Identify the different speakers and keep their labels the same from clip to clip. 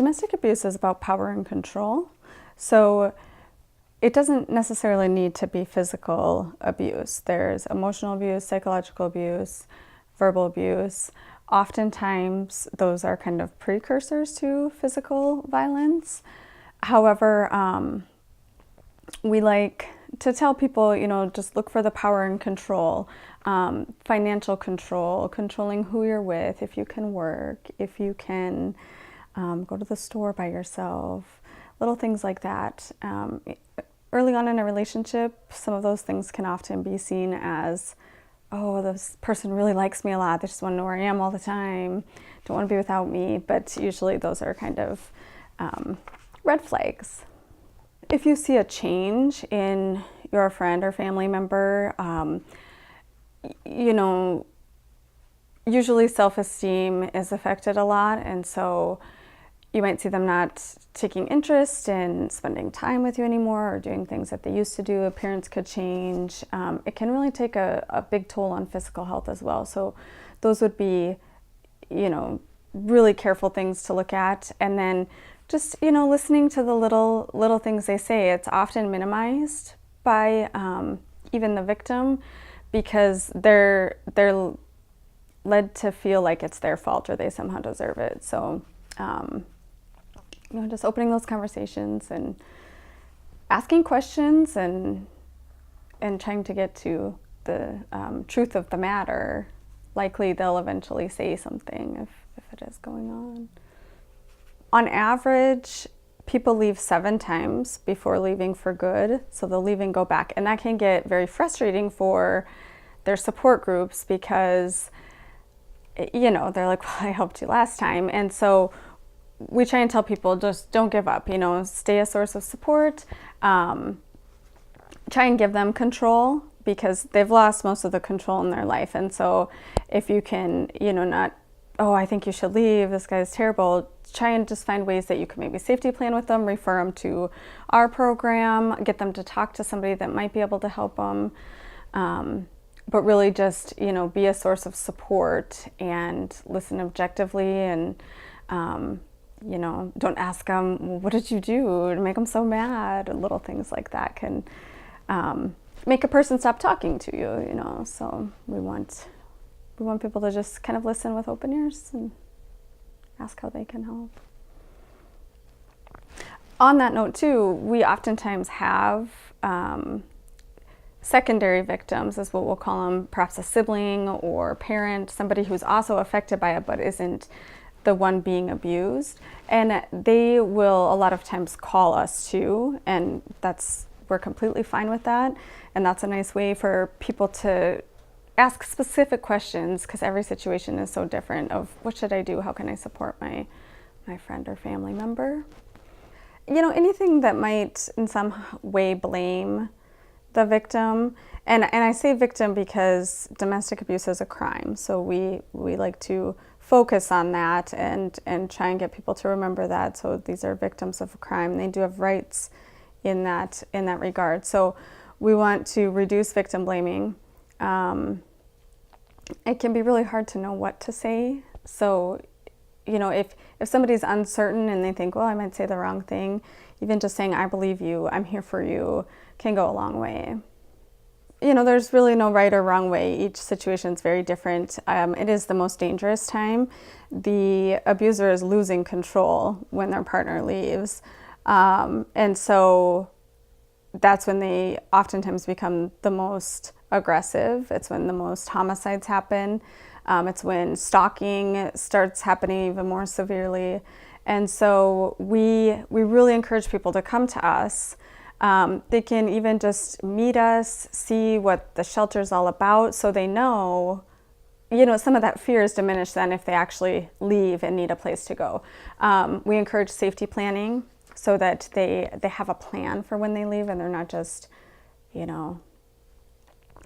Speaker 1: Domestic abuse is about power and control. So it doesn't necessarily need to be physical abuse. There's emotional abuse, psychological abuse, verbal abuse. Oftentimes, those are kind of precursors to physical violence. However, we like to tell people, just look for the power and control, financial control, controlling who you're with, if you can work, if you can go to the store by yourself, little things like that. Early on in a relationship, some of those things can often be seen as, oh, this person really likes me a lot. They just want to know where I am all the time. Don't want to be without me. But usually those are kind of red flags. If you see a change in your friend or family member, usually self-esteem is affected a lot. And so you might see them not taking interest in spending time with you anymore or doing things that they used to do. Appearance could change. It can really take a big toll on physical health as well. So those would be, really careful things to look at. And then just, listening to the little things they say. It's often minimized by even the victim because they're led to feel like it's their fault or they somehow deserve it. So, just opening those conversations and asking questions and trying to get to the truth of the matter. Likely they'll eventually say something if it is going on. On average, people leave 7 times before leaving for good. So they'll leave and go back. And that can get very frustrating for their support groups because, they're like, well, I helped you last time. And so we try and tell people, just don't give up, stay a source of support. Try and give them control because they've lost most of the control in their life. And so if you can, not, oh, I think you should leave, this guy's terrible, try and just find ways that you can maybe safety plan with them, refer them to our program, get them to talk to somebody that might be able to help them. But really just, be a source of support and listen objectively and, don't ask them, well, what did you do to make them so mad? And little things like that can make a person stop talking to you, So we want people to just kind of listen with open ears and ask how they can help. On that note too, we oftentimes have secondary victims is what we'll call them, perhaps a sibling or parent, somebody who's also affected by it but isn't the one being abused. And they will a lot of times call us too, and we're completely fine with that. And that's a nice way for people to ask specific questions because every situation is so different of what should I do? How can I support my friend or family member? Anything that might in some way blame the victim. And I say victim because domestic abuse is a crime. So we like to focus on that and try and get people to remember that. So these are victims of a crime. They do have rights in that regard. So we want to reduce victim blaming. It can be really hard to know what to say. So, if somebody's uncertain and they think, well, I might say the wrong thing, even just saying, I believe you, I'm here for you, can go a long way. There's really no right or wrong way. Each situation is very different. It is the most dangerous time. The abuser is losing control when their partner leaves. And so that's when they oftentimes become the most aggressive. It's when the most homicides happen. It's when stalking starts happening even more severely. And so we really encourage people to come to us. They can even just meet us, see what the shelter is all about, so they know, some of that fear is diminished then if they actually leave and need a place to go. We encourage safety planning so that they have a plan for when they leave and they're not just,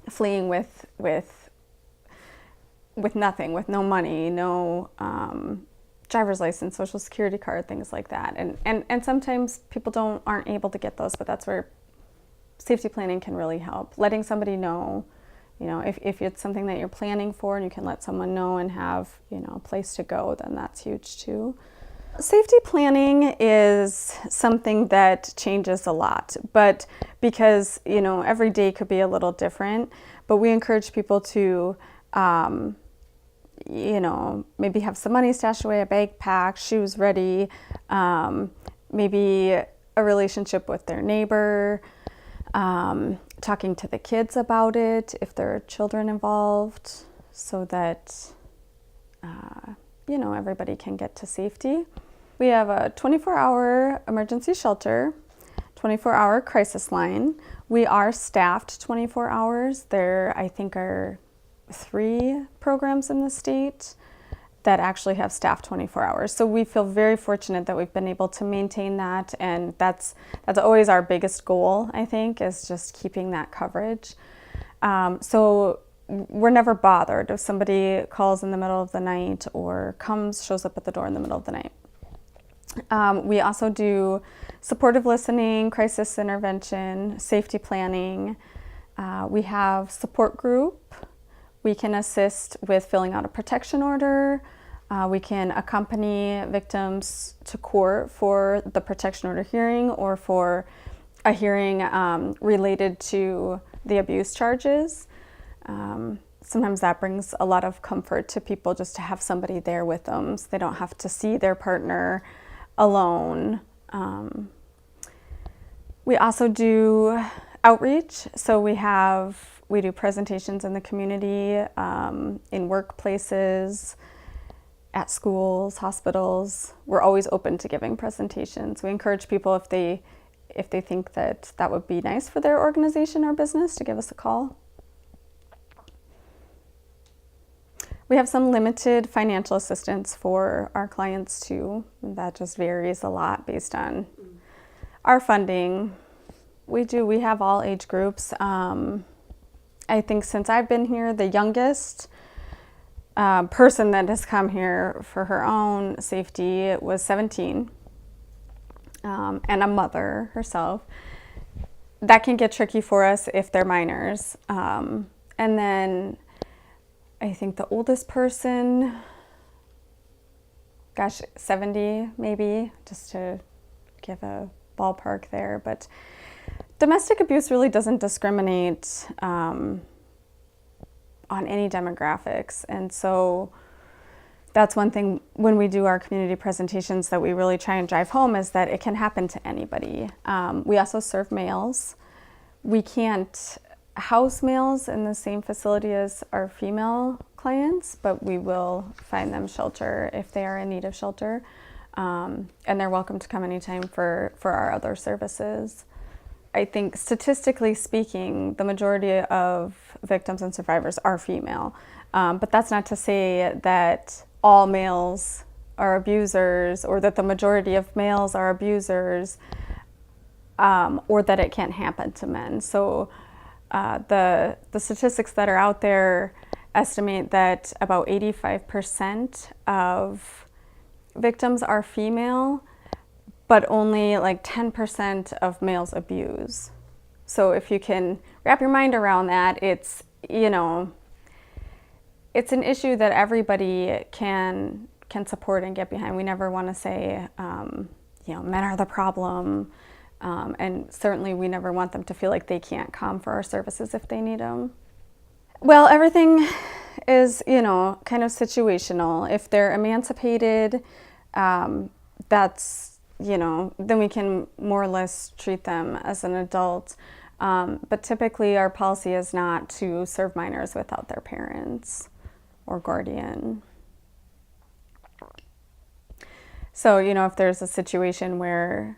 Speaker 1: fleeing with nothing, with no money, no driver's license, social security card, things like that. And sometimes people aren't able to get those, but that's where safety planning can really help. Letting somebody know, if it's something that you're planning for and you can let someone know and have, a place to go, then that's huge too. Safety planning is something that changes a lot, but because, every day could be a little different, but we encourage people to, maybe have some money stashed away, a bag packed, shoes ready, maybe a relationship with their neighbor, talking to the kids about it if there are children involved, so that, everybody can get to safety. We have a 24-hour emergency shelter, 24-hour crisis line. We are staffed 24 hours. There, I think, are 3 programs in the state that actually have staff 24 hours. So we feel very fortunate that we've been able to maintain that, and that's always our biggest goal, I think, is just keeping that coverage. So we're never bothered if somebody calls in the middle of the night or shows up at the door in the middle of the night. We also do supportive listening, crisis intervention, safety planning. We have support group. We can assist with filling out a protection order. We can accompany victims to court for the protection order hearing or for a hearing related to the abuse charges. Sometimes that brings a lot of comfort to people, just to have somebody there with them so they don't have to see their partner alone. We also do outreach. So we do presentations in the community, in workplaces, at schools, hospitals. We're always open to giving presentations. We encourage people, if they think that would be nice for their organization or business, to give us a call. We have some limited financial assistance for our clients too. That just varies a lot based on our funding. We have all age groups. I think since I've been here, the youngest person that has come here for her own safety was 17, and a mother herself. That can get tricky for us if they're minors. And then I think the oldest person, 70 maybe, just to give a ballpark there. But domestic abuse really doesn't discriminate on any demographics. And so that's one thing when we do our community presentations that we really try and drive home, is that it can happen to anybody. We also serve males. We can't house males in the same facility as our female clients, but we will find them shelter if they are in need of shelter. And they're welcome to come anytime for our other services. I think statistically speaking, the majority of victims and survivors are female. But that's not to say that all males are abusers, or that the majority of males are abusers, or that it can't happen to men. So the statistics that are out there estimate that about 85% of victims are female, but only like 10% of males abuse. So if you can wrap your mind around that, it's an issue that everybody can support and get behind. We never want to say, men are the problem. And certainly we never want them to feel like they can't come for our services if they need them. Well, everything is, kind of situational. If they're emancipated, that's, then we can more or less treat them as an adult. But typically our policy is not to serve minors without their parents or guardian. So, if there's a situation where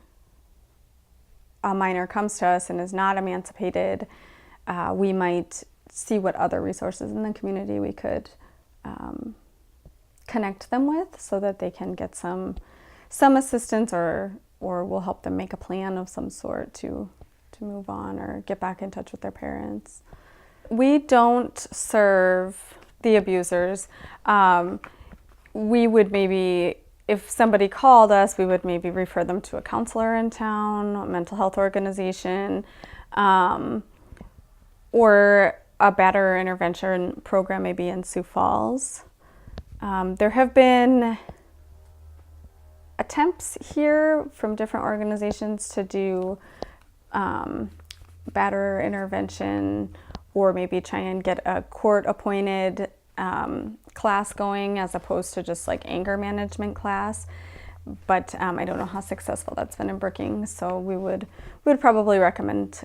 Speaker 1: a minor comes to us and is not emancipated, we might see what other resources in the community we could connect them with, so that they can get some assistance, or we'll help them make a plan of some sort to move on or get back in touch with their parents. We don't serve the abusers. We would maybe, if somebody called us, we would maybe refer them to a counselor in town, a mental health organization, or a batterer intervention program maybe in Sioux Falls. There have been attempts here from different organizations to do batterer intervention, or maybe try and get a court-appointed class going as opposed to just like anger management class. But I don't know how successful that's been in Brookings, so we would probably recommend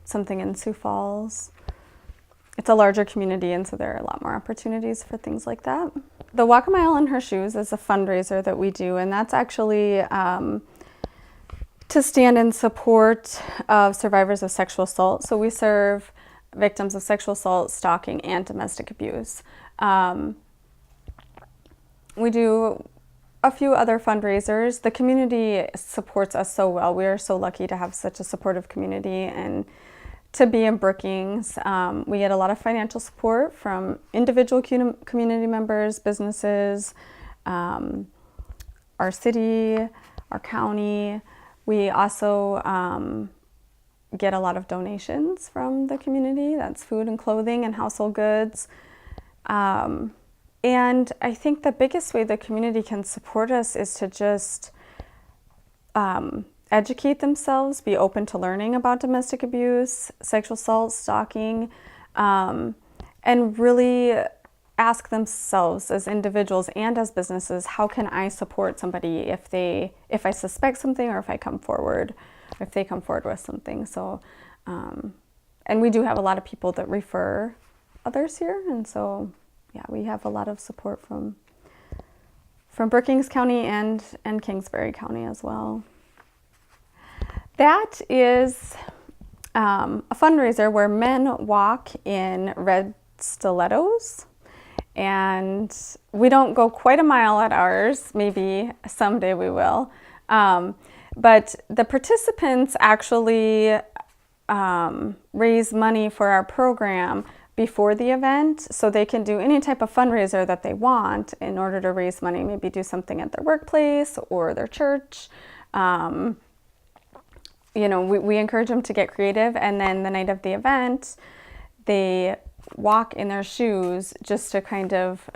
Speaker 1: something in Sioux Falls. It's a larger community, and so there are a lot more opportunities for things like that. The Walk a Mile in Her Shoes is a fundraiser that we do, and that's actually to stand in support of survivors of sexual assault. So we serve victims of sexual assault, stalking, and domestic abuse. We do a few other fundraisers. The community supports us so well. We are so lucky to have such a supportive community and to be in Brookings. We get a lot of financial support from individual community members, businesses, our city, our county. We also get a lot of donations from the community. That's food and clothing and household goods. And I think the biggest way the community can support us is to just educate themselves, be open to learning about domestic abuse, sexual assault, stalking, and really ask themselves as individuals and as businesses, how can I support somebody if I suspect something, or if they come forward with something. So, and we do have a lot of people that refer others here, and so yeah, we have a lot of support from Brookings County and Kingsbury County as well. That is a fundraiser where men walk in red stilettos, and we don't go quite a mile at ours. Maybe someday we will. But the participants actually raise money for our program before the event, so they can do any type of fundraiser that they want in order to raise money, maybe do something at their workplace or their church. You know, we encourage them to get creative, and then the night of the event, they walk in their shoes just to kind of,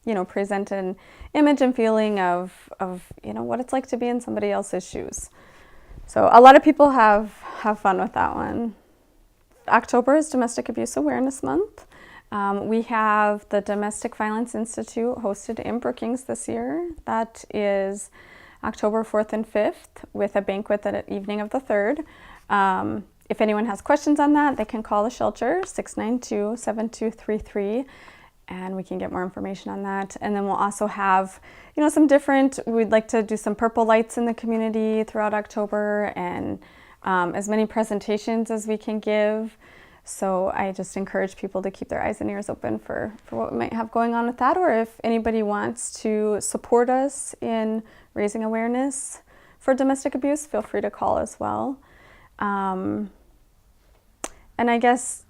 Speaker 1: you know, present an image and feeling of, you know, what it's like to be in somebody else's shoes. So a lot of people have fun with that one. October is Domestic Abuse Awareness Month. We have the Domestic Violence Institute hosted in Brookings this year. That is October 4th and 5th with a banquet at the evening of the 3rd. If anyone has questions on that, they can call the shelter, 692-7233, and we can get more information on that. And then we'll also have, you know, we'd like to do some purple lights in the community throughout October, and as many presentations as we can give. So I just encourage people to keep their eyes and ears open for what we might have going on with that, or if anybody wants to support us in raising awareness for domestic abuse, feel free to call as well. And I guess,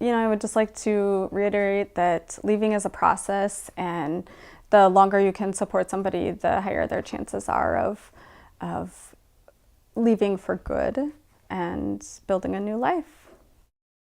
Speaker 1: you know, I would just like to reiterate that leaving is a process, and the longer you can support somebody, the higher their chances are of leaving for good and building a new life.